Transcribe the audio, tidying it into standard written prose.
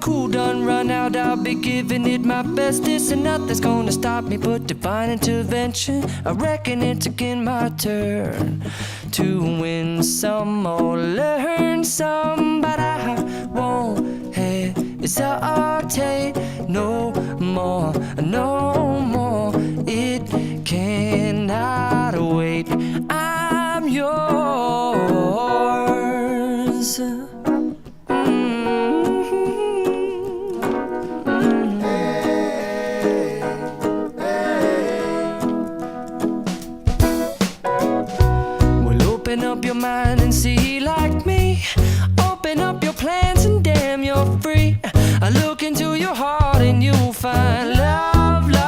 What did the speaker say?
cool done run out, I'll be giving it my bestest, and nothing's gonna stop me but divine intervention. I reckon it's again my turn to win some or learn some, but I won't hesitate no more, no more. It cannot wait. I'm yours. Well, open up your mind and see like me.